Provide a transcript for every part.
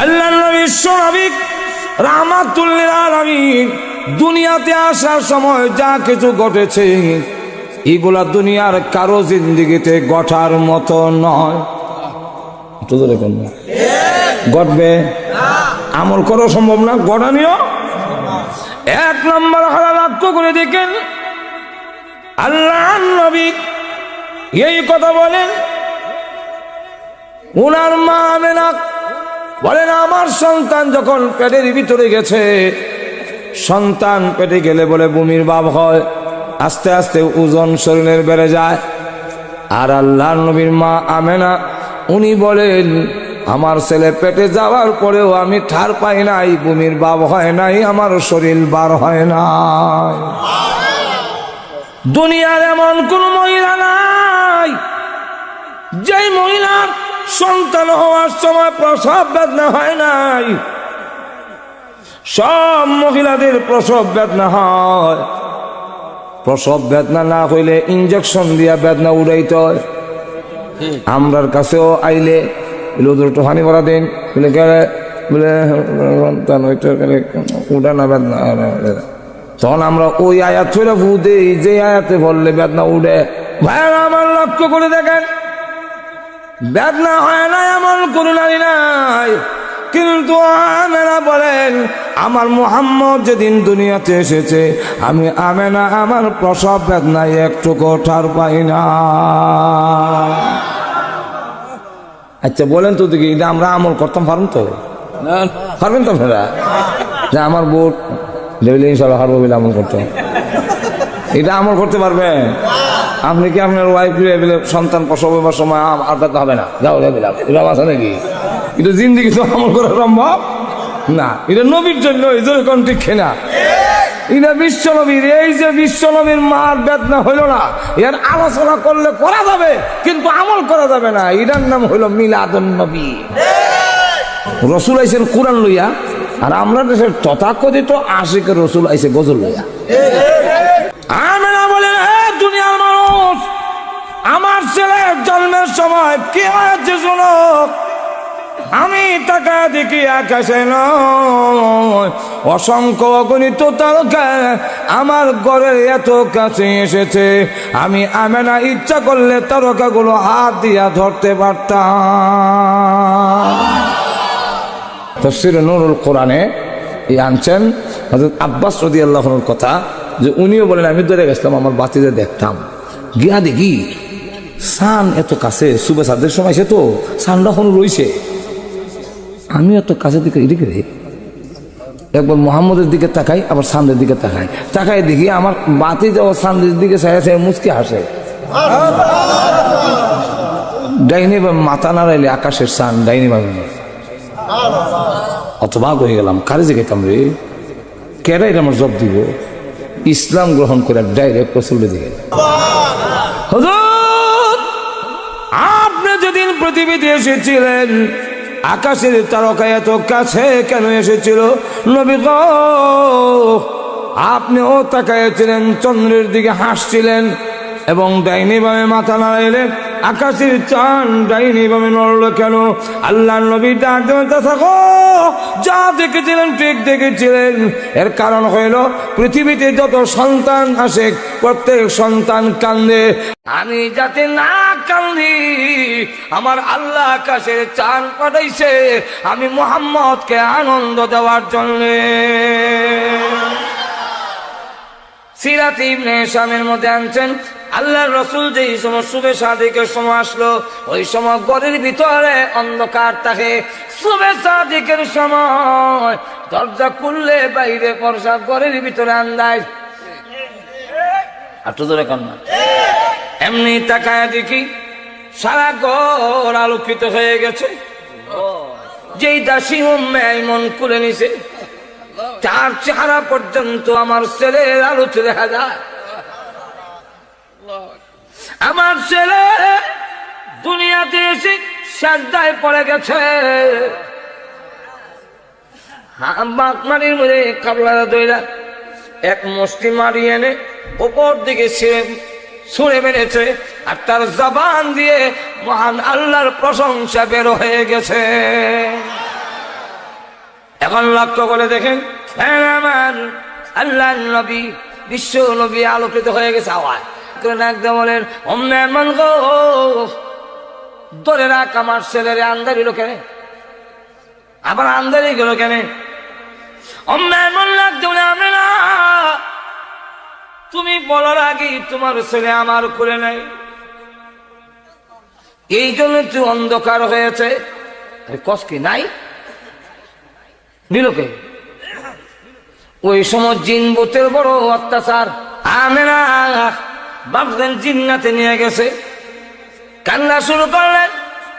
আল্লাহর নবী বিশ্বনবী রাহমাতুল লিল আলামিন দুনিয়াতে আসার সময় যা কিছু ঘটেছে এগুলা দুনিয়ার কারো জিন্দেগিতে ঘটার মতো নয়। ঘটবে, আমল করা সম্ভব না, ঘটানিও। এক নম্বর হারা লক্ষ্য করে দেখেন, আল্লাহর নবী এই কথা বলেন, উনার মা আমেনা বলেন আমার সন্তান যখন পেটের ভিতরে গেছে, সন্তান পেটে গেলে বলে বমির ভাব হয়, আস্তে আস্তে ওজন শরীরের বেড়ে যায়। আর আল্লাহর নবীর মা আমেনা উনি বলেন আমার ছেলে পেটে যাওয়ার পরেও আমি ঠার পাই নাই, বমির ভাব হয় নাই, আমার শরীর বার হয় নাই। দুনিয়ার এমন কোন মহিলা নাই যেই মহিলার সন্তান হওয়ার সময় প্রসব বেদনা হয় নাই। সব মহিলাদের প্রসব বেদনা হয়। প্রসব বেদনা না হইলে ইঞ্জেকশন দিয়া বেদনা উড়াইতে হয়। আমরার কাছেও আইলে একটু হানি ভরা দিন বলে গেলে বলে উড়ানা বেদনা, তখন আমরা ওই আয়াত ছড়া ফু দেই যে আয়াতে বললে বেদনা উড়ে। ভাইয়ারা আমার লক্ষ্য করে দেখেন, বেদনা হয় না এমন কোন নারী নাই, কিন্তু আমেনা বলেন আমার মুহাম্মদ যেদিন দুনিয়াতে এসেছে আমি আমেনা আমার প্রসব বেদনায় একটুকু ঠার পাই না। আচ্ছা বলেন তো দেখি, এটা আমরা আমল করতাম পারুন তো? পারবেন তো আপনারা? যে আমার বোট ইনশাল্লাহ হারবো বলে আমল করতাম, এটা আমল করতে পারবেন? আপনি কি আপনার ওয়াইফ সন্তান প্রসব হবার সময় আর বেদনা হবে না, যাও এটা আছে নাকি? এটা জিন্দিগি তো আমল করা সম্ভব না। এটা নবীর জন্য কোন ঠিক না, এটা বিশ্ব নবীর। এই যে বিশ্ব নবীর মার বেদনা হইল না, এর আলোচনা করলে করা যাবে কিন্তু আমল করা যাবে না। এটার নাম হইল মিলাদুন নবী। রসুল আইসেন কোরআন লইয়া, আর আমরা দেশের তথাকথিত আশিকের রসুল আইসে গজল লইয়া। আমেনা বলেন দুনিয়ার মানুষ, আমার ছেলের জন্মের সময় কি হয়েছে শোনো। আমি তাকা দেখি আকাশে নয় অসংখ্য অগণিত তারকা আমার ঘরের এত কাছে এসেছে, আমি আমেনা ইচ্ছা করলে তারকাগুলো হাত দিয়া ধরতে পারতাম। তাফসীরে নূরুল কোরআনে আনছেন হযরত আব্বাস রাদিয়াল্লাহু আনহুর কথা, যে উনিও বলেন আমি ধরে গেছিলাম আমার বাতিতে দেখতাম, গিয়া দেখি সান এত কাছে, সুবে সাদের সময় সে তো সানটা এখন রইছে, আমি এত কাছে দিকে এদিকে একবার মোহাম্মদের দিকে তাকাই, আবার সানদের দিকে তাকাই দেখি আমার বাতি যাওয়া সানদের দিকে চাই মুচকি হাসে। ডাইনি বা মাথা নাড়াইলে আকাশের সান ডাইনি ভাবে অতবাক হয়ে গেলাম, কারে জিগাইতাম রে, কেডাই আমার জব দিব? ইসলাম গ্রহণ করে ডাইরেক্ট রাসূলের দিকে। হুজুর আপনি যেদিন পৃথিবীতে এসেছিলেন আকাশের তারকা এত কাছে কেন এসেছিল? নবী গো আপনিও তাকাইছিলেন, চন্দ্রের দিকে হাসছিলেন এবং ডাইনি ভাবে মাথা নাড়াইলেন, আকাশের চাঁদ ডাইনি ভাবে নড়ল কেন? আল্লাহ নবী ডাক দেবেন থাকো, যা দেখেছিলেন ঠিক দেখেছিলেন। এর কারণ হইল পৃথিবীতে যত সন্তান আসে প্রত্যেক সন্তান কান্দে, আমি যাতে না কান্দি আমার আল্লাহ আকাশের চাঁদ পাঠাইছে আমি মুহাম্মদকে আনন্দ দেওয়ার জন্য। সিরাত ইবনে হিশামের মধ্যে আনছেন আল্লাহর রাসূল যেই সময় সুবে সাদিকের সময় আসলো, ওই সময় ঘরের ভিতরে অন্ধকার থাকে। সুবে সাদিকের সময় দরজা খুললে বাইরে ফর্সা, ঘরের ভিতরে আন্দাজ। আর তো ধরে কন্যা এমনি তাকায় দেখি সারা ঘর আলোকিত হয়ে গেছে। যেই দাসী উম্মে আইমন খুলে নিছে, তার চেহারা পর্যন্ত আমার ছেলের আলোতে দেখা যায়। আমার ছেলে দুনিয়াতে এসে সাজদায় পড়ে গেছে, বাকমারির মধ্যে কাবলারা দইরা এক মুষ্টি মারি এনে উপর দিকে ছুঁড়ে মেরেছে, আর তার জবান দিয়ে মহান আল্লাহর প্রশংসা বের হয়ে গেছে। এখন লক্ষ্য করে দেখেন আমার আল্লাহ নবী বিশ্ব নবী আলোকিত হয়ে গেছে। আওয়াজ একদম বলেন অম্মান গো ধরে রাখ আমার ছেলেরে আন্দারি লোকে আবার আন্দারি গেল কেন? অম্মান লাগতে বলে আমরা তুমি বলার আগে তোমার ছেলে আমার করে নাই, এই জন্য তুই অন্ধকার হয়েছে। কস কি নাই নিলোকে? ওই সময় জিন ভূতের বড় অত্যাচার। আমেনা বাপদের জিন্নাতে নিয়ে গেছে, কান্না শুরু করলেন,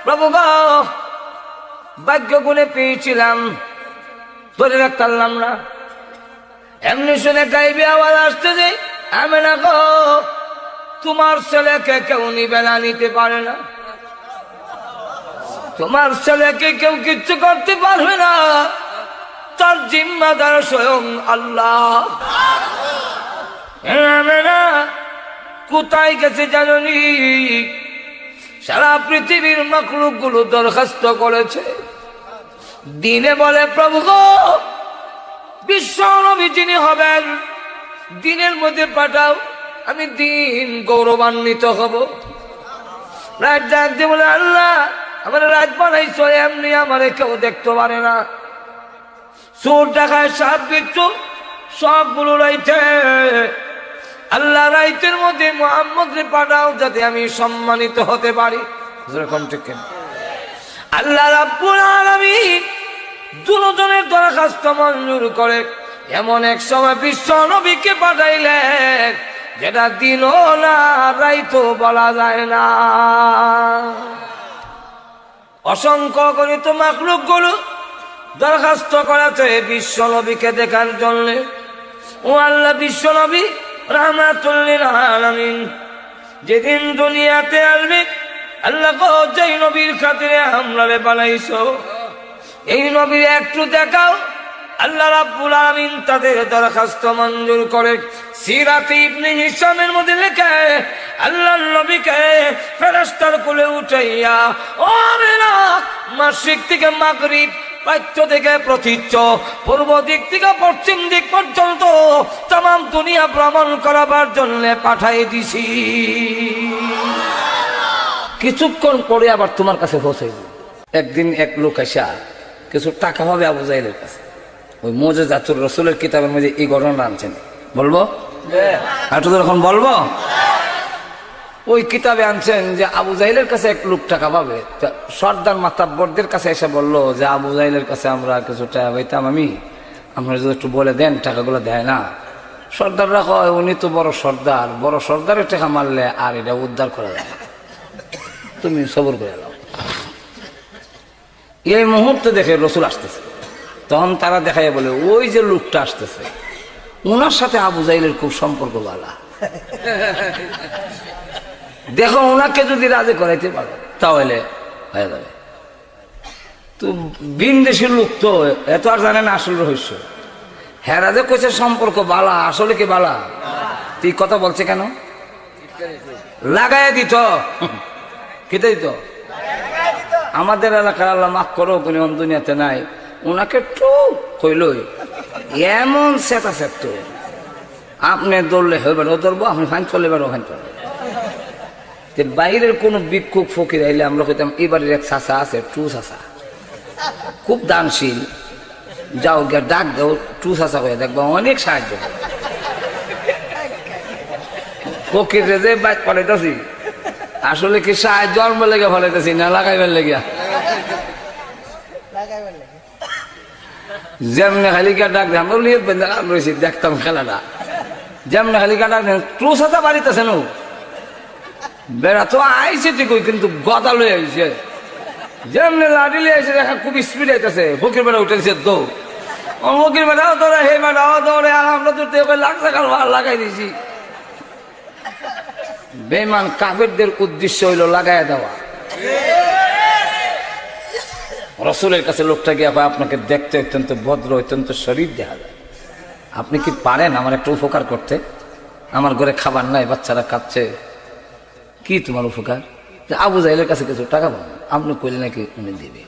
প্রভু গো ভাগ্য গুণে পেয়েছিলাম, ধরে রাখতে পারলাম না। এমনি শুনে গাইবে আওয়াজ আসতে যে আমেনা গো তোমার ছেলেকে কেউ নিবে না, নিতে পারে না, তোমার ছেলেকে কেউ কিচ্ছু করতে পারবে না, তার জিম্মাদার স্বয়ং আল্লাহ। আমেনা কোথায় গেছে জানি? সারা পৃথিবীর মাখলুক গুলো দরখাস্ত করেছে, দিনে বলে প্রভু গো বিশ্ব নবী যিনি হবেন দিনের মধ্যে পাঠাও, আমি দিন গৌরবান্বিত হব। রাত ডাক দিয়ে বলে আল্লাহ আমার রাত বানাইছো, এমনি আমার কেউ দেখতে পারে না, চোর ডাকায় সাপ বিচ্ছু সবগুলো রাইতে আল্লাহ রাইতের মধ্যে মুহাম্মদকে পাঠাও যাতে আমি সম্মানিত হতে পারি। আল্লাহ রাব্বুল আলামিন দুজনের দরখাস্ত মঞ্জুর করে এমন এক সময় বিশ্ব নবীকে পাঠাইলেন যেটা দিনও না রাইতো বলা যায় না। অসংখ্য গণিত মাখলুক গুলো দরখাস্ত করেছে বিশ্ব নবীকে দেখার জন্য। ও আল্লাহ বিশ্ব নবী রাহমাতুল লিল আলামিন যেদিন দুনিয়াতে আসবে, আল্লাহ গো যেই নবীর খাতিরে আমরারে বানাইছো এই নবীর একটু দেখাও। আল্লাহ রাব্বুল আলামিন তাদের দরখাস্ত মঞ্জুর করে সিরাতে ইবনে হিশামের মধ্যে লেখে আল্লাহর নবীকে ফেরেশতার কোলে উঠাইয়া ও আমিনা মাশরিক থেকে মাগরিব, প্রাচ্য থেকে প্রতীচ্য, পূর্ব দিক থেকে পশ্চিম দিক পর্যন্ত তামাম দুনিয়া ভ্রমণ করাবার জন্য পাঠাই দিছি। কিছুক্ষণ পরে আবার তোমার কাছে পৌঁছাইব। একদিন এক লোক আসা কিছু টাকা পাবে আবু জাহেলের কাছে, ওই মুজিজাতুর রাসূলের কিতাবের মধ্যে এই ঘটনা আনছেন। বলবো একটু এখন বলবো? ওই কিতাবে আনছেন যে আবু জাহেলের কাছে এক লোক টাকা পাবে। সর্দার মাতাব্বরদের কাছে এসে বললো যে আবু জাহেলের কাছে আমরা কিছু টাকা পাইতাম, আমরা যদি একটু বলে দেন টাকাগুলো দেয় না। সর্দাররা কয় উনি তো বড় সর্দার, বড় সর্দারের টাকা মারলে আর এটা উদ্ধার করা যায়, তুমি সবর করে দাও। এই মুহূর্তে দেখে রসুল আসতেছে, তখন তারা দেখায় বলে ওই যে লোকটা আসতেছে ওনার সাথে আবু জাহেলের খুব সম্পর্ক ভালো, দেখো ওনাকে যদি রাজি করাইতে পারো তাহলে হয়ে যাবে। তো ভিন দেশের লোক তো এত আর জানে না আসল রহস্য। হ্যাঁ রাজে কইছে সম্পর্ক বালা, আসলে কি বালা? তুই কথা বলছে কেন? লাগাই দিত, খেতে দিত। আমাদের এলাকার আল্লাহ মাফ করো কোন দুনিয়াতে নাই, ওনাকে একটু কইলই এমন সেটা সেট আপনি দৌড়লে হইবার ও ধরবো, আপনি ফাইন চলে এবার ওখান চলবে। বাইরের কোন ভিক্ষুক ফকির আইলে আমরা কইতাম এবারের এক চাষা আছে টু চাষা, খুব দানশীল, যাও গিয়ে ডাক দাও টু চাষা করে দেখবো অনেক সাহায্য। ফকির যে বাইক পালাইতেছি আসলে কি সাহায্য জন্ম লেগে ফলাইতেছি না লাগাইবার লেগে? যেমনি খালিকা ডাক দেয় আমরা রয়েছি দেখতাম খেলাটা, যেমনি খালিকা ডাক দেন টু চাষা বাড়িতেছে নো বেড়া তো আইছে ঠিকই কিন্তু গদা লয়ে আইছে, যেমনি লাঠি লিয়ে আইছে দেখা খুব স্পিড আইতেছে। ফকির বেড়া উঠেছে দৌ, ফকির বেড়াও ধরে হে বেড়াও ধরে আমরা তো লাগছে কাল লাগাই দিছি। বেঈমান কাফেরদের উদ্দেশ্য হইল লাগাই দেওয়া। রাসূলের কাছে লোকটা গিয়ে আপনাকে দেখতে অত্যন্ত ভদ্র, অত্যন্ত শরীর দেখা যায়, আপনি কি পারেন আমার একটা উপকার করতে? আমার ঘরে খাবার নাই, বাচ্চারা খাচ্ছে, কি তোমার উপকার? আবু জাহেলের কাছে কিছু টাকা পাবো, আপনি কইলে নাকি উনি দিবে।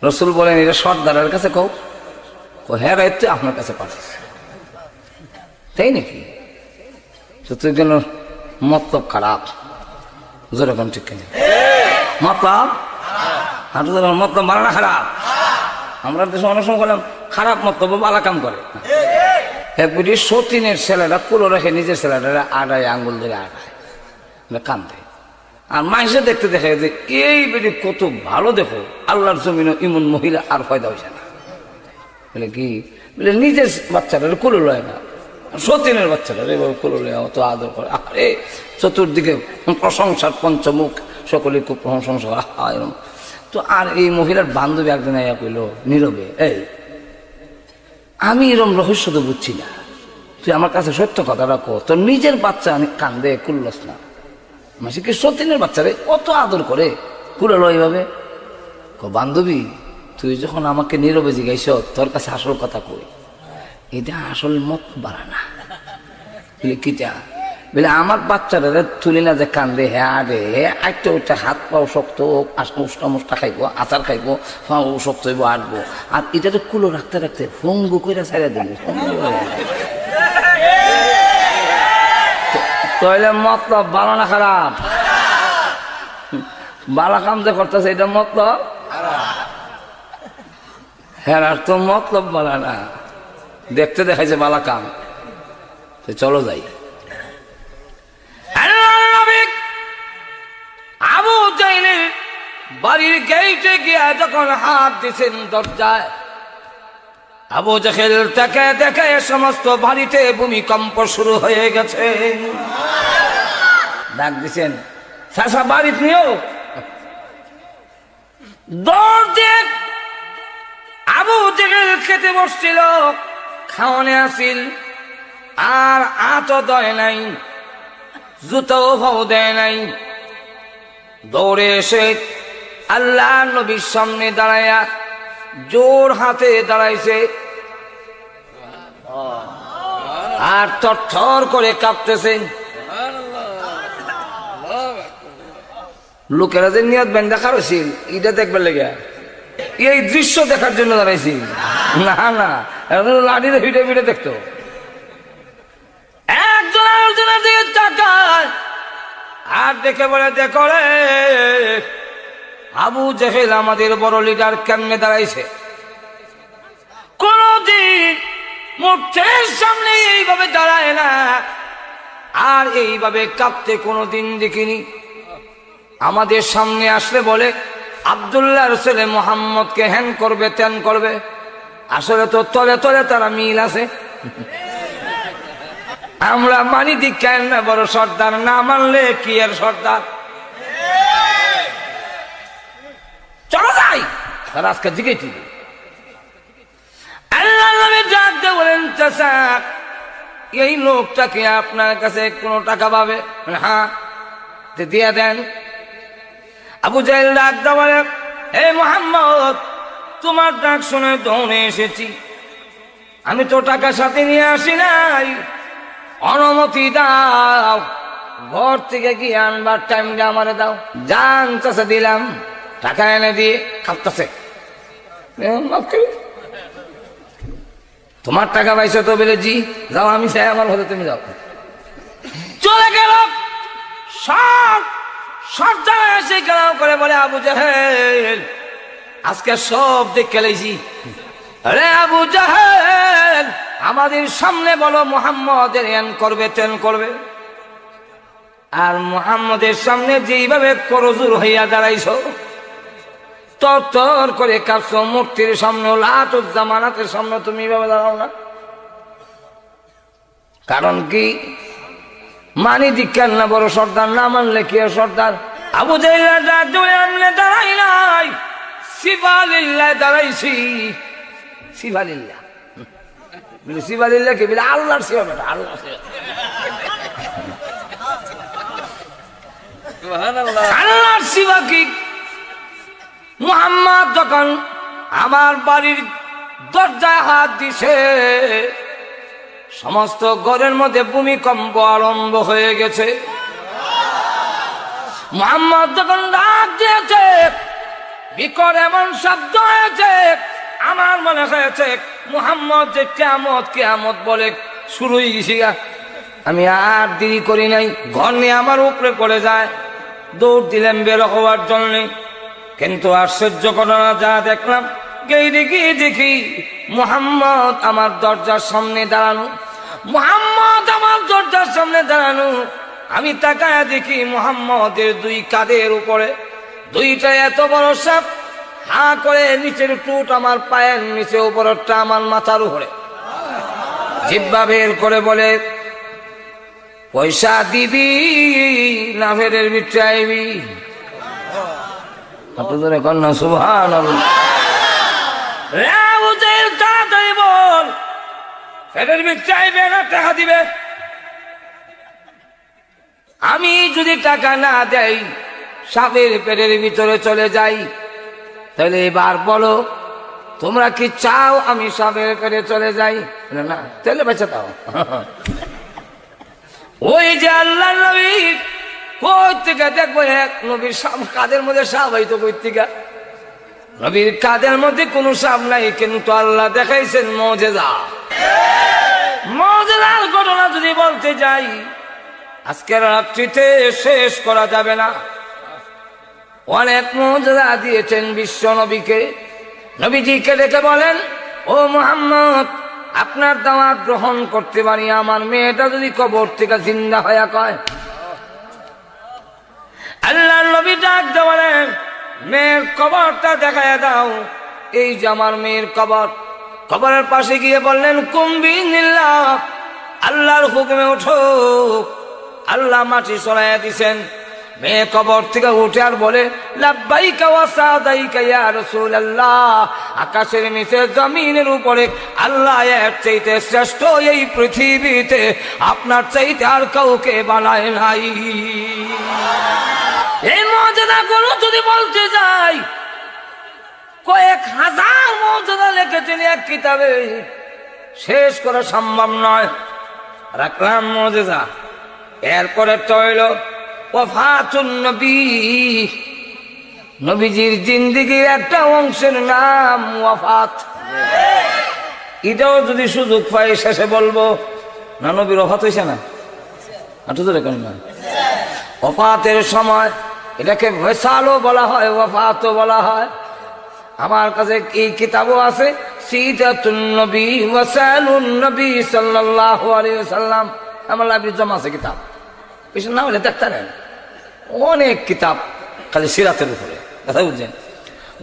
রসুল বলেন এটা সর্দারের কাছে কও, হ্যাঁ রাইতে আপনার কাছে পাঠাচ্ছে, তাই নাকি? তো তুই কেন মতলব খারাপ, যেরকম ঠিক কেন মতলব মতলব বাড়া খারাপ। আমরা দেশে অনেক সময় বললাম খারাপ মতলব বালা কাম করে। একবারে সতীনের ছেলেটা পুরো রেখে নিজের ছেলেটা আড়ায় আঙ্গুল ধরে আড়ায় কান্দে, আর মাইসে দেখতে দেখে যে এই বেটি কত ভালো, দেখো আল্লাহর জমিন ইমন মহিলা আর ফয়দা হয়েছে না। বলে কি বলে নিজের বাচ্চাটা কুলো লয় না, সতীনের বাচ্চাটা এভাবে কুলো লয় অত আদর করে। আরে চতুর্দিকে প্রশংসার পঞ্চমুখ, সকলে খুব প্রশংসা। তো আর এই মহিলার বান্ধবী একদিন আয়া কইল নীরবে, এই আমি এরম রহস্য তো বুঝছি না, তুই আমার কাছে সত্য কথাটা কো, তোর নিজের বাচ্চা কান্দে কুল্লস না, মাসে কি সতীনের বাচ্চারে কত আদর করে কুলালো এইভাবে? বান্ধবী তুই যখন আমাকে নীরবে জিজ্ঞাইছ তোর কাছে আসল কথা কই, এটা আসল মত বাড়া না। বলে কিটা? বলে আমার বাচ্চারা তুলি না যে কান্দে, হ্যাঁ রে একটা ওইটা হাত পাও শক্ত, উষ্টা মুষ্টা খাইবো, আচার খাইবো, পাও শক্ত হইব, আটবো, আর এটাতে কুলো রাখতে রাখতে ফঙ্গু করে ছাড়া দিবি। তাহলে মতলব ভালো না খারাপ? বালা কাম যে করতেছে এটা মতলব হ্যাঁ, আর তো মতলব বালা না, দেখতে দেখাইছে বালা কাম। চলো যাই। আবু জাহেলের বাড়ির গেইটে গিয়া যখন হাত দিছেন দরজায়, আবু জাহেল দেখে দেখে সমস্ত বাড়িতে ভূমিকম্প শুরু হয়ে গেছে। ডাক দিছেন, চাচা বাড়িতে নিও। দৌড় দিয়ে আবু জাহেল খেতে বসছিল, খাওয়ানে আসিল, আর আতো দেয় নাই, জুতাও ভাও দেয় নাই। দৌড়ে এসে আল্লাহ নবীর সামনে দাঁড়াইয়া জোর হাতে দাঁড়াইছে, আর থরথর করে কাঁপতেছে। লোকেরা যে নিয়ত ব্যাংক দেখার হয়েছিল এটা দেখবার লেগে, এই দৃশ্য দেখার জন্য দাঁড়াইছি না, না লাঠিতে ফিটে ফিটে দেখতো। একজন আরেকজনের দিকে তাকায় আর দেখে বলে, দেখো রে আবু জাহেল আমাদের বড় লিডার কেমনে দাঁড়াইছে, কোনদিন মূর্তির সামনে এইভাবে দাঁড়ায় না, আর এইভাবে কাঁপতে কোনোদিন দেখিনি। আমাদের সামনে আসলে বলে আব্দুল্লাহর ছেলে মোহাম্মদকে হ্যান করবে ত্যান করবে, আসলে তো তলে তলে তারা মিল আছে। আমরা মানি দীক্ষা না বড় সর্দার, না মানলে কি এর সর্দার? চলো যাই, তারা আজকে জিজ্ঞেস আল্লাহ নবী ডাক দিয়ে বলেন, চাচা এই লোকটাকে আপনার কাছে কোনো টাকা পাবে? হ্যাঁ, দিয়ে দেন। আবু জাহেল ডাক দিয়ে বলে, হে মুহাম্মদ, তোমার ডাক শুনে দৌড়ে এসেছি, আমি তো টাকা সাথে নিয়ে আসি নাই, অনুমতি দাও, ঘর থেকে গিয়ে আনবার টাইমটা আমারে দাও। জান চাষে দিলাম, টাকা এনে দিয়ে খাপতেছে, তোমার টাকা পাইছো তো? বলে জি। যাও, আমি চাই আমার হতে, তুমি যাও। চলে গেল। সব সর্দার এসে গেলাম করে বলে, আবু জাহেল আজকে সব দেখে লেছি। আরে আবু জাহেল আমাদের সামনে বলো মুহাম্মদের এন করবে তেন করবে, আর মুহাম্মদের সামনে যেইভাবে করজুর হইয়া দাঁড়াইছ, তর তর করে কাঁপছো, মূর্তির সামনে লাতুজ্জামানাতের সামনে তুমি এইভাবে দাঁড়াও না। কারণ কি? মানি দীক্ষার না বড় সর্দার, না মানলে কি সর্দার? আবু জাহেল দাঁড়াই নাই, সিফালিল্লাহ দাঁড়াইছি। সিফালিল্লাহ বলে, সিফালিল্লাহ কে? বলে আল্লাহর সিফা বেটা, আল্লাহর সিফা। আল্লাহর সিফা কি? মুহাম্মদ যখন আমার বাড়ির দরজায় হাত দিছে, সমস্ত ঘরের মধ্যে ভূমিকম্প আরম্ভ হয়ে গেছে। মুহাম্মদ যখন ডাক দিয়েছে, বিকট এমন শব্দ হয়েছে, আমার মনে হয়েছে মুহাম্মদ যে কিয়ামত কিয়ামত বলে শুরুই গেছি গা। আমি আর দেরি করি নাই, ঘর নিয়ে আমার উপরে পড়ে যায়, দৌড় দিলাম বের হওয়ার জন্য। কিন্তু আশ্চর্য ঘটনা যা দেখলাম, গিয়ে দেখি মুহাম্মদ আমার দরজার সামনে দাঁড়ানো, মুহাম্মদ আমার দরজার সামনে দাঁড়ানো। আমি তাকায় দেখি মুহাম্মদের দুই কাঁধের উপরে দুইটা এত বড় সাপ, হা করে নিচের টুট আমার পায়ের নিচে, উপরটা আমার মাথার উপরে। জিহ্বা বের করে বলে, পয়সা দিবি না ফেরের ভিতরে আইবি? আপনাদের কন্যা সুবহানাল্লাহ। তাড়াতাড়ি বল, ফেরের ভিতরে আইবে না টাকা দিবে? আমি যদি টাকা না দেই, সাপের পেটের ভিতরে চলে যাই, তাহলে এবার বলো তোমরা কি চাও আমি সাপের পেটে চলে যাই? না, তাহলে বেঁচে দাও। ওই যে আল্লাহ নবী কই থেকে দেখবো, এক নবীর কাদের মধ্যে সাপ হইতো কই থেকে? নবীর কাদের মধ্যে কোনো সাপ নাই, কিন্তু আল্লাহ দেখাইছেন মুজিজা। মুজিজার ঘটনা যদি বলতে যাই, আজকের রাত্রিতে শেষ করা যাবে না। অনেক মুজিজা দিয়েছেন বিশ্ব নবীকে। নবীজিকে ডেকে বলেন, ও মুহাম্মদ, আপনার দাওয়াত গ্রহণ করতে পারি, আমার মেয়েটা যদি কবর থেকে জিন্দা হয়ে কয়। আল্লাহ নবী ডাক দিয়ে বলেন, মেয়ের কবরটা দেখায় দাও। এই যে আমার মেয়ের কবর। কবরের পাশে গিয়ে বললেন, কুম্বি নিল্লাহ, আল্লাহর হুকুমে ওঠো। আল্লাহ মাটি সরাইয়া দিছেন। মেয়ে কবর থেকে উঠে আর বলে, লাব্বাইকা ওয়া সাদাইকা ইয়া রাসূলুল্লাহ। আকাশের নিচে জমিনের উপরে আল্লাহ এর চাইতে শ্রেষ্ঠ এই পৃথিবীতে আপনার চাইতে আর কাউকে বানায় নাই। এই মুজিজাগুলো যদি বলতে যাই, কয়েক হাজার মুজিজা লিখেছেন এক কিতাবে, শেষ করা সম্ভব নয়। রাখলাম মুজিজা। এরপরে তো হইল ওয়াফাতুন নবী। নবীজির জিন্দেগির একটা অংশের নাম ওয়াফাত। এটাও যদি সুযোগ পাই শেষে বলবো না, নবীর ওয়াফাত হয়েছে না? ওয়াফাতের সময় এটাকে ওয়াসালও বলা হয়, ওয়াফাতও বলা হয়। আমার কাছে এই কিতাবও আছে, সিরাতুন নবী ওয়াসালুন নবী সাল্লাল্লাহু আলাইহি ওয়াসাল্লাম। আমার লাইব্রেরি জমা আছে কিতাব, কিছু না হলে দেখতে নেন। অনেক কিতাব খালি সিরাতের উপরে, কথা বুঝছেন?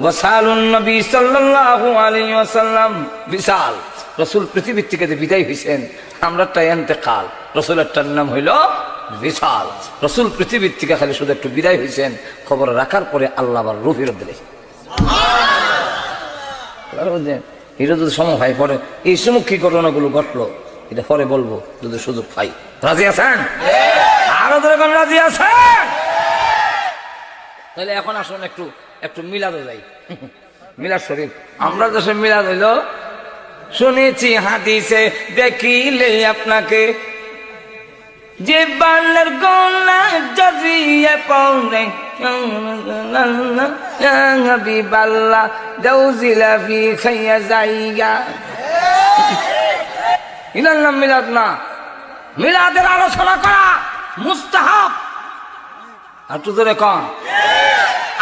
ওয়াসালুন নবী সাল্লাল্লাহু আলাইহি ওয়াসাল্লাম, বিশাল। রাসূল পৃথিবীর থেকে যে বিদায় হয়েছেন, আমরাটা ইন্তেকাল। রাসূলেরটার নাম হইল বিশাল। রাসূল পৃথিবীর থেকে খালি শুধু একটু বিদায় হয়েছেন, খবর রাখার পরে আল্লাহ আবার রূহ ফেরত দিলেন। বুঝছেন? এটা যদি সময় হয় পরে এই সমুখী ঘটনাগুলো ঘটলো, এটা পরে বলবো যদি সুযোগ পাই। রাজি আছেন? আরো যখন রাজি আছেন, তাহলে এখন আসুন একটু একটু মিলাদে যাই। মিলাদ শরীফ। আমরা দেশে মিলাদ হইল, শুনেছি হাদিসে দেখিলে আপনাকে যে বান্নার গোনা জড়িয়ে পড়ে, হাবিবাল্লাহ দাউজিলা ফি খাইয়া যাইগা। ইনার নাম মিলাদ না। মিলাদের আলোচনা করা মুস্তাহাব। আর তো ধরে কন,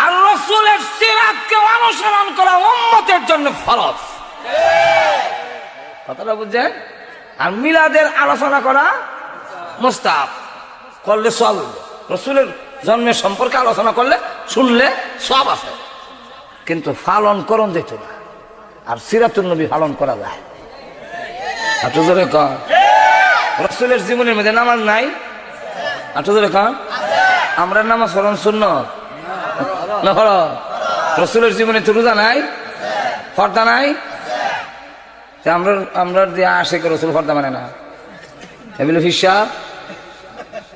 আর রাসূলের সিরাতকে অনুসরণ করা উম্মতের জন্য ফরজ। কথাটা বুঝছেন? আর মিলাদের আলোচনা করা মুস্তাহাব, করলে সওয়াব হইবে। রাসূলের জন্মের সম্পর্কে আলোচনা করলে, শুনলে সওয়াব আছে, কিন্তু পালন করণ যেত না। আর সিরাতুন নবী পালন করা যায়। আর তো ধরে কন, রাসূলের জীবনের মধ্যে নামাজ নাই? আর তো ধরে কন, আমরা নামাজ পড়ন সুন্নাত না ফরজ? রাসূলের জীবনে তো রোজা নাই, পর্দা নাই। আমরা আমরা দিয়ে আশিক রাসূল পর্দা মানে না, এগুলো হিসাব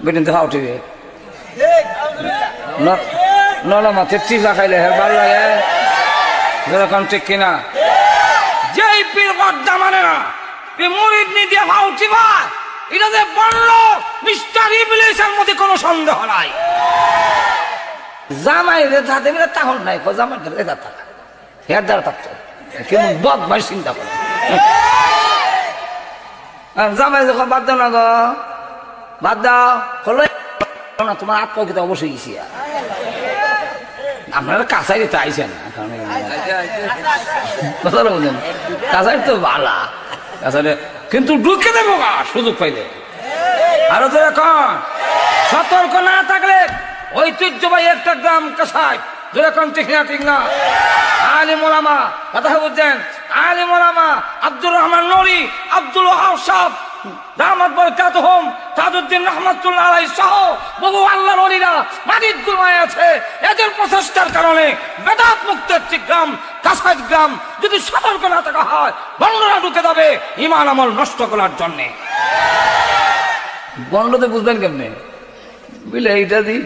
বেটিন তো হাউটিবে নলমা 33 খাইলে হে ভালো লাগে। যেরকম ঠিক কিনা? যেই পীর পর্দা মানে না, মুরিদ নি দিয়ে হাউটিবা, এটা যে বলল মিস্টার ইবলিসের মধ্যে কোনো সন্দেহ নাই। জামাই যাতে মিলে তখন নাই জামাই এটা থাকা হের দ্বারা থাকতো কেমন বদমাইশ চিন্তা করে জামাই যখন বাদ দাও না গো বাদ দাও হলো না তোমার আত্মকিত অবশ্যই গেছি আপনারা কাছারি তো আইসেন কথা বলছেন কাছারি তো ভালা কাছারি কিন্তু ঢুকে দেবো গা সুযোগ পাইলে আরো তো এখন সতর্ক না থাকলে ঐতিহ্যবাহী একটা গ্রাম কাছাই যেরকম ঠিক না আলিম ওলামা কথা বলছেন আলিম ওলামা আব্দুর রহমান নূরী আব্দুল ওয়াহাব সাহেব দামাত বরকাতুহুম তাজউদ্দিন রহমাতুল্লাহ আলাইহি সহ বহু আল্লাহর ওলিরা মাটির গুমায় আছে এদের প্রচেষ্টার কারণে বেদাত মুক্ত একটি গ্রাম কাছাই গ্রাম যদি সতর্ক না থাকা হয় বন্ডরা ঢুকে যাবে ঈমান আমল নষ্ট করার জন্য বন্ডতে বুঝবেন কেমনে বুঝলে এইটা দি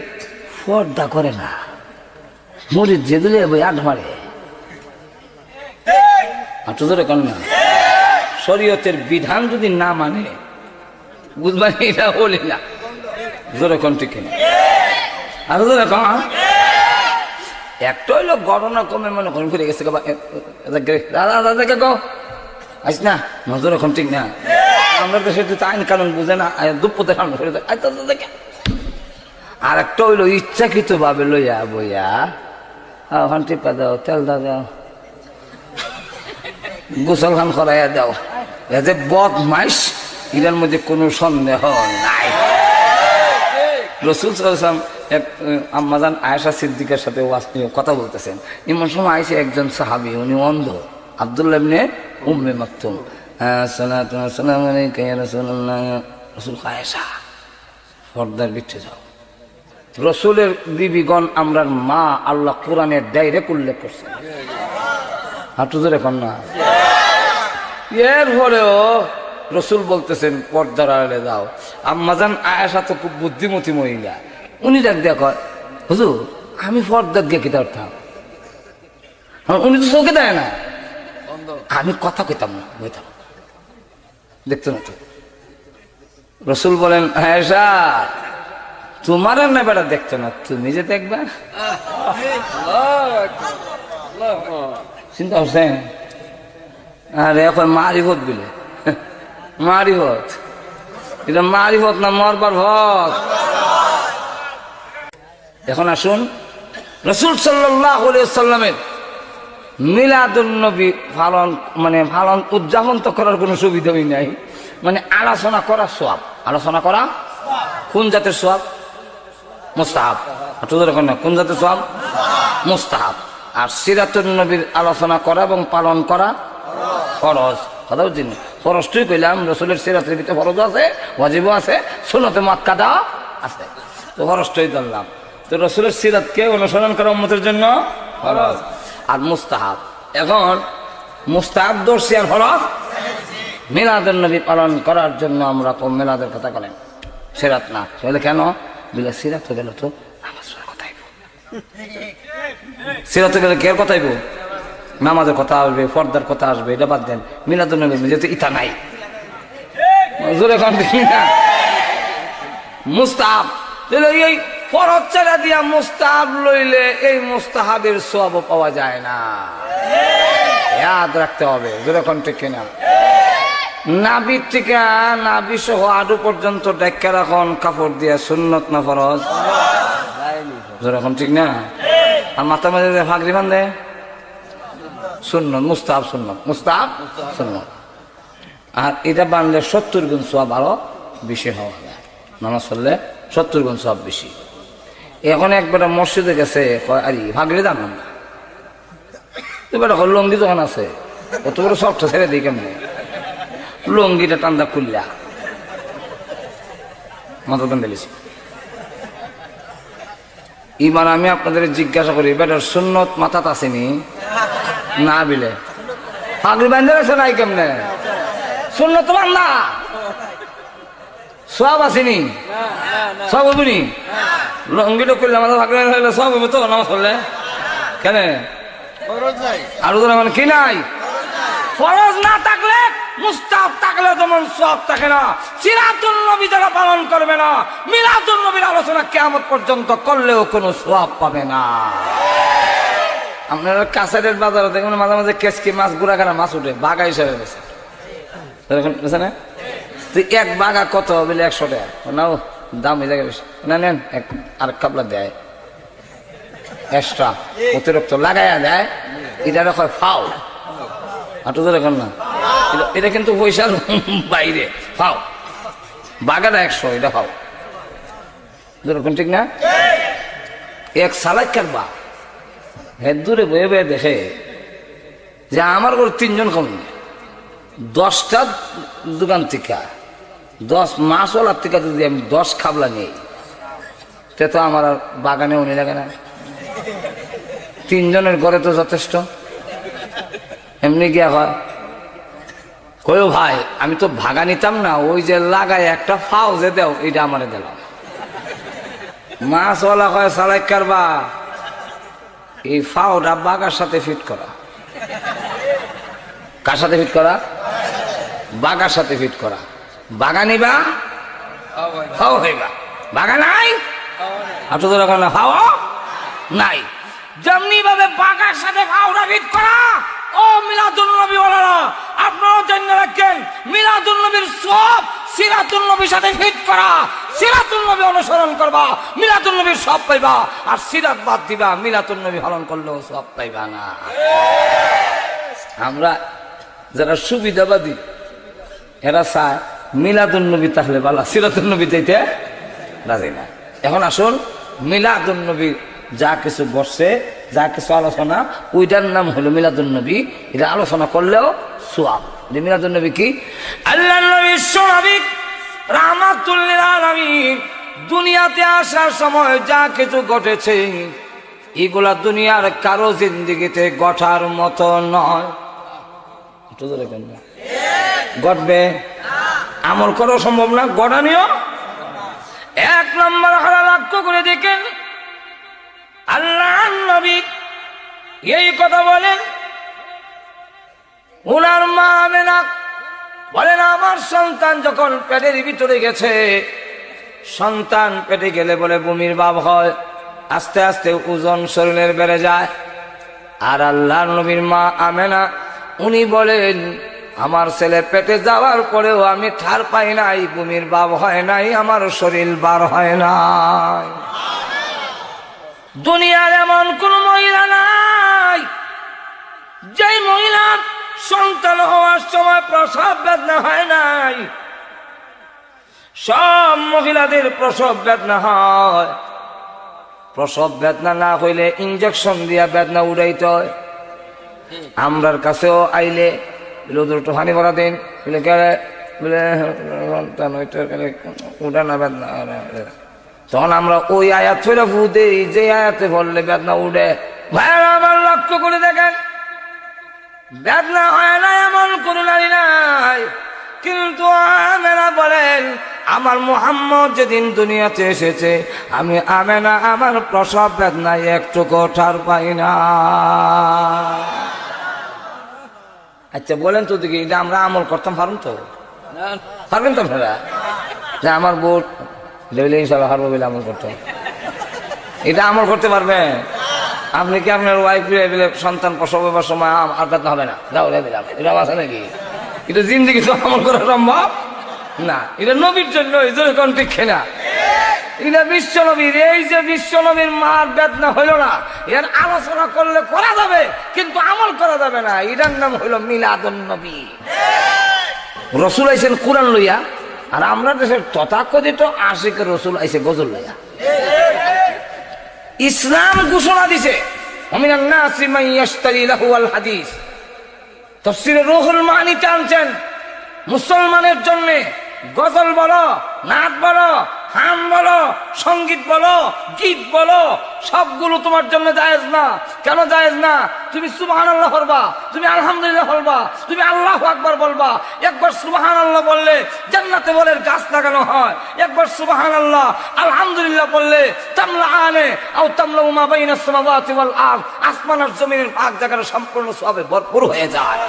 পর্দা করে না মরিদ যে দিলে বই আট মারে আটজোরে কর না শরীয়তের বিধান যদি না মানে বুঝবেন এটা বলি না জোরে কোন ঠিক না আর জোরে কম একটা হইলো গণনা কমে মনে করেন করে গেছে দাদা দাদাকে গো আস না নজর এখন ঠিক না আমরা দেশে তো আইন কানুন বুঝে না দুপুরের সামনে করে দেখে আর একটা হইলো ইচ্ছাকৃত ভাবে লইয়া বইয়া ওখান টিপা দাও তেল দাও গোসল খান করাইয়া দাও এ যে বদমাইশ এটার মধ্যে কোনো সন্দেহ নাই রসুল সাল্লাল্লাহু এক আম্মাজান আয়েশা সিদ্দিকার সাথে কথা বলতেছেন এমন সময় আইসে একজন সাহাবী উনি অন্ধ আব্দুল্লাহ ইবনে উম্মে মাকতুম সালাতু ওয়াসসালামু আলাইকা ইয়া রাসূলুল্লাহ রাসূল আয়েশা পর্দার ভিতরে যাও রসুলের বিবিগণ আমরার মা আল্লাহ কোরআনের ডাইরেক্ট উল্লেখ করছেন হাঁটু ধরে কন না এর পরেও রসুল বলতেছেন পর্দার আড়ালে যাও আম্মাজান আয়েশা তো খুব বুদ্ধিমতী মহিলা উনি ডাক দেয়া কয় হুজুর আমি পর্দার গিয়ে কিতা উঠতাম উনি তো চোখে দেয় না আমি কথা কইতাম না বইতাম দেখতো না তো রসুল বলেন আয়েশা তোমার না বেটা দেখতো না তুমি যে দেখবা চিন্তা করছেন আরে এখন মারিফত বিলে মারিফত এটা মারিফত না মরবার ভত এখন আসুন রাসূল সাল্লাল্লাহু আলাইহি ওয়াসাল্লামের মিলাদুন নবী পালন মানে পালন উদযাপন তো করার কোনো সুবিধাই নাই মানে আলোচনা করা সওয়াব আলোচনা করা কোন জাতের সওয়াব মুস্তাহাব কোন জাতের সওয়াব মুস্তাহাব আর সিরাতুন নবীর আলোচনা করা এবং পালন করা ফরজ কথা বুঝছেন ফরজটাই কইলাম রাসূলের সিরাতের ভিতরে ফরজ আছে ওয়াজিবও আছে সুন্নতে মুআক্কাদা আছে তো ফরজটাই ধরলাম তো রাসূলের সিরাতকে অনুসরণ করা উম্মতের জন্য ফরজ আর মুস্তাহাব এখন মুস্তাহাব দর্শি আর ফরজ মিলাদুন নবী পালন করার জন্য আমরা কম মিলাদের কথা বলেন সিরাত না তাহলে কেন বলে সিরাত হয়ে গেল তো নামাজের কথাই সিরাত হয়ে গেলে কে কথাইব নামাজের কথা আসবে পর্দার কথা আসবে এটা বাদ দেন মিলাদুন নবী যেহেতু ইতা নাই জোরে কোন না মুস্তাহাব তাহলে এই ফরজ ছেড়ে দিয়া মুস্তাহাব লইলে এই মুস্তাহাবের সওয়াব পাওয়া যায় না ইয়াদ রাখতে হবে জোরে কোন ঠিক কিনা নাভির থেকে নাভি সহ আডু পর্যন্ত ডাক্কা রাখন কাপড় দিয়া সুন্নত না ফরজ যেরকম ঠিক না আর মাথা মাঝে ফাঁকরি বান্ধে সুন্নত মুস্তাহাব সুন্নত মুস্তাহাব সুন্নত আর এটা বান্ধলে 70 গুণ সওয়াব আরো বেশি হওয়া যায় নামাজ পড়লে 70 গুণ সওয়াব বেশি এখন একবার মসজিদে গেছে আরে ফাঁকরি জানান না তুই বেটা লঙ্গি যখন আছে অত বড় সবটা ছেড়ে দিই কেমন লঙ্গিটা টান্দা খুললা মাথা বেঁধেছি এবার আমি আপনাদের জিজ্ঞাসা করি বেটার সুন্নত মাথাত আসেনি না বিলে পাগড়ি বাঁধে আছে নাই কেমনে সুন্নত বান্ধা সব আসেনি সব হবনি লঙ্গিটা খুললে মাথা পাগড়ি হইলে সব হইব তো নামাজ পড়লে কেন আরো তো মানে কি নাই ফরজ না থাকলে মুস্তাহাব থাকলে যেমন সওয়াব থাকে না, সিরাতুন নবী যারা পালন করবে না, মিলাদুন নবীর আলোচনা কিয়ামত পর্যন্ত করলেও কোনো সওয়াব পাবে না। আপনারা কাছারের বাজারে দেখবেন মাঝে মাঝে কেসকি মাছ, গুড়াগাড়া মাছ উঠে, বাঘা হিসাবে বেছে না। তুই এক বাঘা কত বলে 100 টাকা, নাও দাম এই জায়গায় বেশি না, নেন আর কাপলা দেয় এক্সট্রা অতিরিক্ত লাগাইয়া দেয়, এটা হয় ফাও। হাঁটু ধরে এখন না, এটা কিন্তু পয়সার বাইরে ফাও। বাঘাটা 100, এটা ফাও, যেরকম ঠিক না। এক সালাইকার বা হের দূরে বয়ে বয়ে দেখে যে আমার ঘর 3 জন কম, 10টা দোকান থেকে 10 মাসওয়ালার থেকে যদি আমি 10 খাবলা নিই, তে তো আমার আর বাগানে উনি লাগে না। 3 জনের ঘরে তো যথেষ্ট। এমনি গিয়া হয় কই ভাই, আমি তো ভাগা নিতাম না, ওই যে লাগায় একটা ফাও যে দেও, এটা আমারে দিলাম। মাছওয়ালা হয় সালাইকার বা এই ফাওটা বাগার সাথে ফিট করা। কার সাথে ফিট করা? বাগার সাথে ফিট করা। বাগা নিবা, ফাও হইবা। বাগা নাই, হাঁটু ধরে না, ফাও নাই। যেমনি ভাবে বাগার সাথে ফাওটা ফিট করা। ও মিলাদুন নবী ওয়ালারা, আপনারাও জেনে রাখেন, মিলাদুন নবীর সওয়াব সিরাতুন নবীর সাথে ফিট করা। সিরাতুন নবী অনুসরণ করবা, মিলাদুন নবীর সওয়াব পাইবা। আর সিরাত বাদ দিবা, মিলাদুন নবী পালন করলেও সওয়াব পাইবা না। আমরা যারা সুবিধাবাদী, এরা চায় মিলাদুন নবী তাহলে ভালো, সিরাতুন নবী চাইতে রাজি না। এখন আসুন, মিলাদুন নবী যা কিছু বসছে, যা কিছু আলোচনা, ওইটার নাম হলো মিলাদুন নবী। এটা আলোচনা করলেও সওয়াব। মিলাদুন নবী কি? আল্লাহর নবী বিশ্বনবী রাহমাতুল লিল আলামিন দুনিয়াতে আসার সময় যা কিছু ঘটেছে, এগুলা দুনিয়ার কারো জিন্দেগিতে ঘটার মতো নয়। ঘটবে, আমল করা সম্ভব না, ঘটানিও। 1 নম্বর হারা লক্ষ্য করে দেখেন, আল্লাহ নবী এই কথা বলেন, উনার মা আমেনা বলেন, আমার সন্তান যখন পেটের ভিতরে গেছে, সন্তান পেটে গেলে বলে বমির ভাব হয়, আস্তে আস্তে ওজন শরীরের বেড়ে যায়। আর আল্লাহ নবীর মা আমেনা উনি বলেন, আমার ছেলে পেটে যাওয়ার পরেও আমি ঠার পাই নাই, বমির ভাব হয় নাই, আমার শরীর বার হয় নাই। দুনিয়ার এমন কোন মহিলা নাই যে মহিলার সন্তান হওয়ার সময় প্রসব বেদনা হয় নাই। সব মহিলাদের প্রসব বেদনা হয়। প্রসব বেদনা না হইলে ইঞ্জেকশন দিয়া বেদনা উড়াইতে হয়। আমরার কাছেও আইলে একটু হানি ভরা দিন বলে গেলে বলে উঠানা বেদনা, তখন আমরা ওই আয়াত ফেলে ফু দেই যে আয়াতে বললে বেদনা উঠে। ভাইয়েরা আমার লক্ষ্য করে দেখেন, বেদনা হয় না এমন কোন নারী নাই। কিন্তু আমেনা বলেন, আমার মুহাম্মদ যেদিন দুনিয়াতে এসেছে, আমি আমেনা আমার প্রসব বেদনায় একটুকু ঠার পাই না। আচ্ছা বলেন তো দেখি, এটা আমরা আমল করতাম পারুন তো? পারবেন তো আপনারা? যে আমার বোট লেভেলে ইনশাল্লাহ হারবো বলে আমল করতে, এটা আমল করতে পারবেন? আপনি কি আপনার ওয়াইফ সন্তান প্রসব হবার সময় আর বেদনা হবে না, যাও রে দিলাম, এটা আছে নাকি? এটা জিন্দিগি তো আমল করা সম্ভব না। এটা নবীর জন্য কোন ঠিক না, এটা বিশ্ব নবীর। এই যে বিশ্ব নবীর মার বেদনা হইল না, এর আলোচনা করলে করা যাবে, কিন্তু আমল করা যাবে না। এটার নাম হইল মিলাদুন নবী। রসুল আইছেন কোরআন লইয়া, আর আমরা দেশের তথাকথিত আশিক রসুল আইছে গজল লইয়া। ইসলাম ঘোষণা দিছে, মিনান নাসি মান ইয়াশতারি লাহুল হাদিস। তাফসীরে রুহুল মানিতে আনছেন, মুসলমানের জন্য গজল বলো, নাচ বলো, হাম বলো, সঙ্গীত বলো, গীত বলো, সবগুলো তোমার জন্য জায়েজ না। কেন জায়েজ না? তুমি সুবহানাল্লাহ বলবা, তুমি আলহামদুলিল্লাহ বলবা, তুমি আল্লাহু আকবার বলবা। একবার সুবহানাল্লাহ বললে জান্নাতে বলের গাছ লাগানো হয়। একবার সুবহানাল্লাহ আলহামদুলিল্লাহ বললে তামলাআনে আও তামলাউ মা বাইনাস সামাওয়াতি ওয়াল আরদ, আসমান আর জমিনের পাক জায়গার সম্পূর্ণ সবে ভরপুর হয়ে যায়।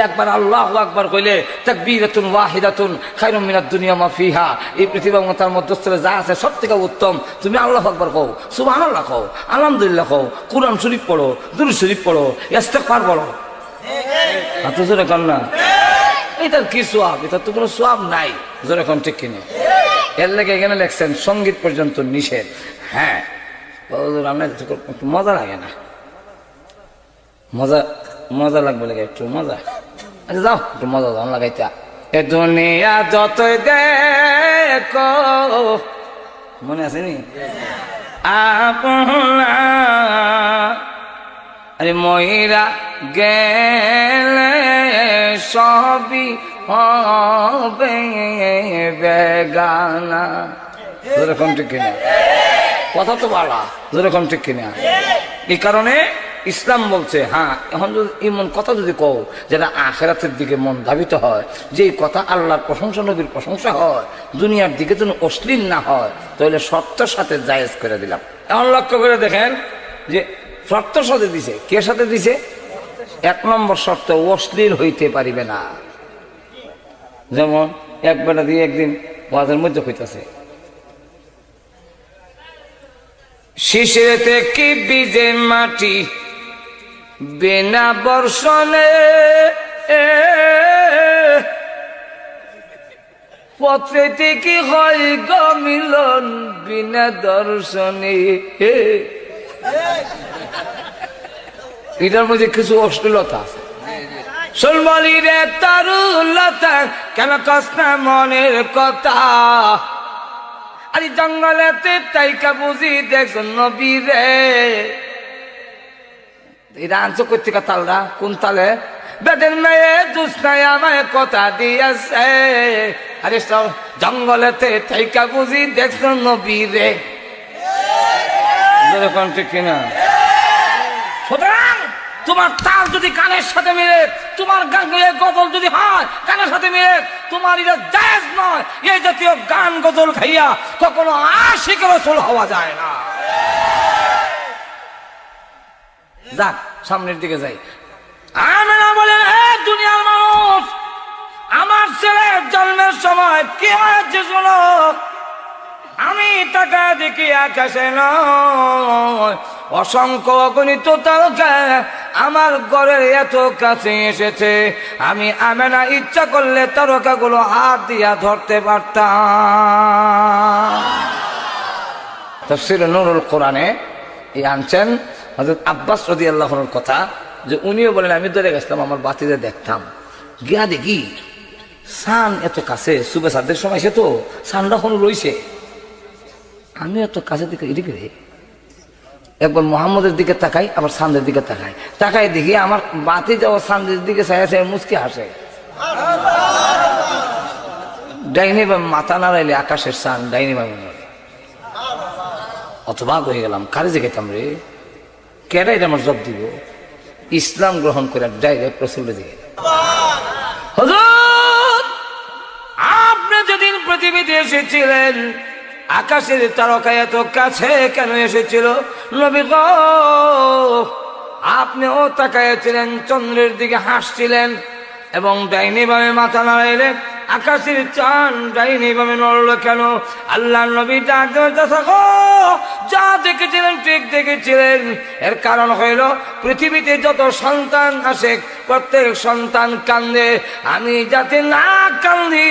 একবার আল্লাহু আকবার কইলে তাকবীরাতুন ওয়াহিদাতুন খায়রুম মিনাদ দুনিয়া মা ফিহা, এই পৃথিবী এবং তার মধ্যস্থলে যা আছে সব থেকে উত্তম। তুমি আল্লাহু আকবার কও, সুবহানাল্লাহ কও, আলহামদুলিল্লাহ কও, কুরআন শরীফ পড়ো, দুরূদ শরীফ পড়ো, ইস্তেগফার পড়ো। এত জোরে কর না, এটার কি সোয়াব? এটা তো কোনো সোয়াব নাই। জোরে কোন ঠিক কিনে? এর লেগে এখানে লেখছেন সঙ্গীত পর্যন্ত নিষেধ। হ্যাঁ আপনার একটু মজা লাগে না? মজা লাগবে লাগে একটু মজা। আচ্ছা যাও একটু মজা দাও লাগাইতে। এ দুনিয়া যতই দেখো, মনে আছে নি? আপনা আরে ময়রা গেলে সবই হবে বেগানা। যেরকম ঠিক কিনা? কথা তো বাড়া, যেরকম ঠিক কিনা? এই কারণে ইসলাম বলছে, হ্যাঁ এখন যদি এমন কথা যদি কও যেটা আখিরাতের দিকে মন ধাবিত হয়, যে কথা আল্লাহর প্রশংসা নবীর প্রশংসা হয়, দুনিয়ার দিকে যেন অশ্লীল না হয়, তাহলে শর্তের সাথে জায়েজ করে দিলাম। এখন লক্ষ্য করে দেখেন যে শর্তের সাথে দিছে, কে সাথে দিছে? 1 নম্বর শর্ত, অশ্লীল হইতে পারিবে না। যেমন এক বেটা দিয়ে একদিন ওয়াজের মধ্যে হইতেছে, শিশিরেতে কি বীজে মাটি বিনা বর্ষণে, পত্রেতে কি হয় গো মিলন বিনা দর্শনে। এটার মধ্যে কিছু অশ্লীলতা আছে। সুলমলি রে তারুলতা কেন কষ্ট মনের কথা, আরে জঙ্গলেতে তাইকা বুঝি দেখছো নবী রে। এটা আনছো কোথেকে তালরা? কোন তালে? বেদের মেয়ে দুষ্টায় আমায় কথা দিয়েছে, আরে সব জঙ্গলেতে তাইকা বুঝি দেখছো নবী রে। যেরকম ঠিক কিনা? সুতরাং তোমার তাল যদি কানের সাথে মিলে, তোমার গজল যদি হয় কানের সাথে মিলে, তোমার এটা জায়েজ নয়। এই জাতীয় গান গজল খাইয়া কখনো আশিক রাসূল হওয়া যায় না। যাক সামনের দিকে যাই। আমেনা বলেন, হে দুনিয়ার মানুষ, আমার ছেলের জন্মের সময় কি হয়েছে শোনো। আমি তাকা দেখি আকাশে নয়, অসংখ্য অগণিত তারকা আমার ঘরের এত কাছে এসেছে। আমি আমেনা ইচ্ছা করলে তারকাগুলো হাত দিয়া ধরতে পারতাম। তাফসীর নূরুল কোরআনে এই আনছেন হযরত আব্বাস রাদিয়াল্লাহু আনহুর কথা, যে উনিও বলেন আমি ধরে গেছিলাম আমার বাতিতে দেখতাম, গিয়া দেখি সান এত কাছে, সুবে সাদের সময় সে তো সানটা এখন রইছে, আমি এত কাছে দিকে এদিকে একবার মোহাম্মদের দিকে তাকাই, আবার সানদের দিকে তাকাই দেখি আমার বাতি যাওয়া সানদের দিকে চাই মুচকি হাসে। ডাইনি বা মাথা নাড়াইলে আকাশের সান ডাইনি বা অতবাক হয়ে গেলাম, কারে যে গেতাম রে, কেডা এটা আমার জব দিব? ইসলাম গ্রহণ করে ডাইরেক্ট রাসূলের দিকে। হুজুর আপনি যেদিন পৃথিবীতে এসেছিলেন আকাশের তারকা এত কাছে কেন এসেছিল? নবী গো আপনিও তাকাইছিলেন, চন্দ্রের দিকে হাসছিলেন এবং ডাইনি ভাবে মাথা নাড়াইলেন, আকাশের চাঁদ ডাইনি ভাবে নড়ল কেন? আল্লাহ নবী ডাক যা দেখেছিলেন ঠিক দেখেছিলেন। এর কারণ হইল পৃথিবীতে যত সন্তান আসে প্রত্যেক সন্তান কান্দে, আমি যাতে না কান্দি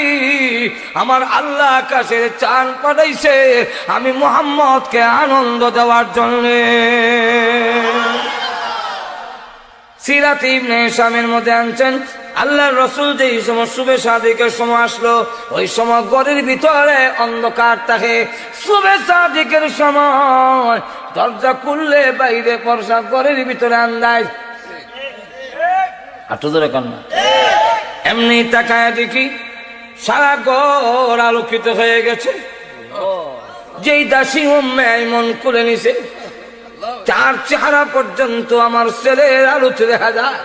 আমার আল্লাহ আকাশের চাঁদ পাঠাইছে আমি মুহাম্মদকে আনন্দ দেওয়ার জন্যে। সিরাত ইবনে হিশামের মধ্যে আনছেন আল্লাহ রসুল যে সময় শুভে সাদিকের সময় আসলো, ওই সময় ঘরের ভিতরে অন্ধকার থাকে। শুভে সাদিকের সময় দরজা খুললে বাইরে পরশা, ঘরের ভিতরে আন্দাজ। আর তো ধরে কন্যা এমনি তাকায় দেখি সারা ঘর আলোকিত হয়ে গেছে। যেই দাসী উম্মে আইমন খুলে নিছে, চার চেহারা পর্যন্ত আমার ছেলের আলোতে দেখা যায়।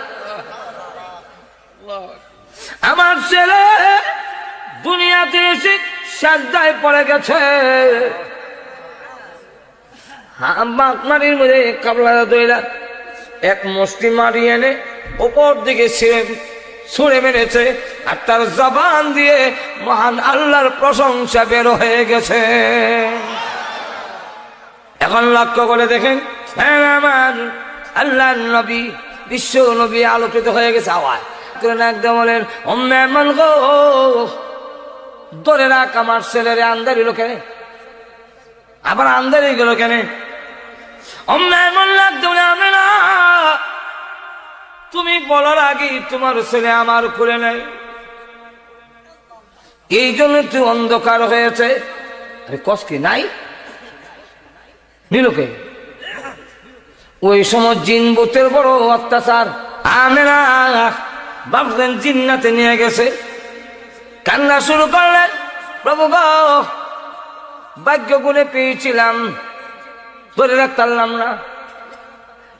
আমার ছেলে দুনিয়াতে এসে সাজদায় পড়ে গেছে, মাটির মধ্যে কাবলা দইরা এক মুষ্টি মারি এনে ওপর দিকে ছুঁড়ে মেরেছে, আর তার জবান দিয়ে মহান আল্লাহর প্রশংসা বের হয়ে গেছে। এখন লক্ষ্য করে দেখেন, হ্যাঁ আমার আল্লাহর নবী, বিশ্ব নবী আলোকিত হয়ে গেছে। আওয়াজ একদম বলেন, অম্মেমন গো, ধরে রাখ আমার ছেলেরে আন্দারিল কেন, আবার আন্দারি গেল কেন? অম্মেমন লাগতে বলে, আমি না, তুমি বলার আগে তোমার ছেলে আমার করে নাই, এই জন্য তুই অন্ধকার হয়েছে। আরে কষ্ট নাই নিলোকে, ওই সময় জিন ভূতের বড় অত্যাচার। আমি না ভাবলেন জিন্নাতে নিয়ে গেছে, কান্না শুরু করলেন, প্রভু গো, ভাগ্য গুণে পেয়েছিলাম, ধরে রাখতে পারলাম না।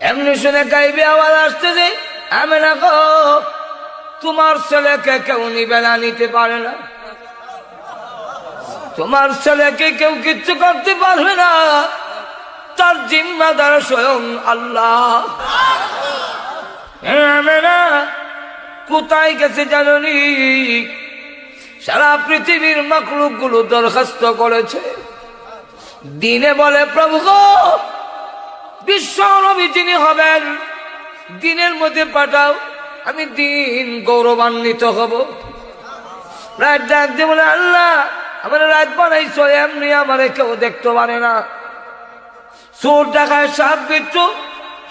এমনি শুনে গাইবে আওয়াজ আসতেছে, আমি না গো, তোমার ছেলেকে কেউ নিবে না, নিতে পারে না, তোমার ছেলেকে কেউ কিচ্ছু করতে পারবে না, তার জিম্মাদার স্বয়ং আল্লাহ। আমি না কোথায় গেছে জানি, সারা পৃথিবীর মাখলুক গুলো দরখাস্ত করেছে, দিনে বলে প্রভু গো, বিশ্ব নবী যিনি হবেন দিনের মধ্যে পাঠাও, আমি দিন গৌরবান্বিত হব। রাত ডাক দিয়ে বলে, আল্লাহ আমার রাত বানাইছো, এমনি আমারে কেউ দেখতে পারে না, চোর ডাকায় সাপ বিচ্ছু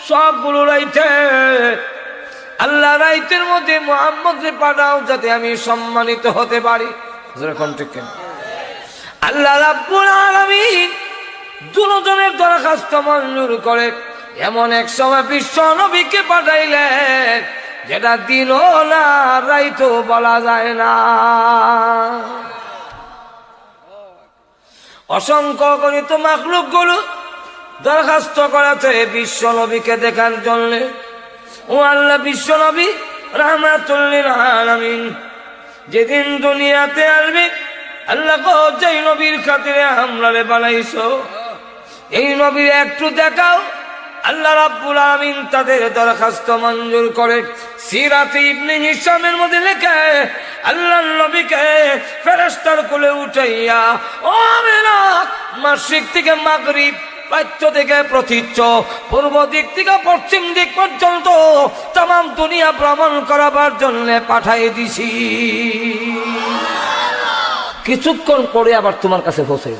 সবগুলো রাইতে, আল্লাহ রাইতের মধ্যে মুহাম্মদকে পাঠাও যাতে আমি সম্মানিত হতে পারি। আল্লাহ রাব্বুল আলামিন দুজনের দরখাস্ত মঞ্জুর করে এমন এক সময় বিশ্ব নবীকে পাঠাইলেন, যেটা দিনও না রাইতও বলা যায় না। অসংখ্য গণিত মাখলুক গুলো দরখাস্ত করেছে বিশ্ব নবীকে দেখার জন্য। ও আল্লাহ, বিশ্ব নবী রাহমাতুল লিল আলামিন যেদিন দুনিয়াতে আসবে, আল্লাহ গো, যেই নবীর খাতিরে আমরারে বানাইছো, এই নবীর একটু দেখাও। আল্লাহ রাব্বুল আলামিন তাদের দরখাস্ত মঞ্জুর করে সিরাত ইবনে হিশামের মধ্যে লেখে, আল্লাহর নবীকে ফেরেশতার কোলে উঠাইয়া ও আমিনা মাশরিক থেকে মাগরিব, প্রাচ্য থেকে প্রতীচ্য, পূর্ব দিক থেকে পশ্চিম দিক পর্যন্ত তামাম দুনিয়া ভ্রমণ করাবার জন্য পাঠাই দিছি। কিছুক্ষণ পরে আবার তোমার কাছে পৌঁছে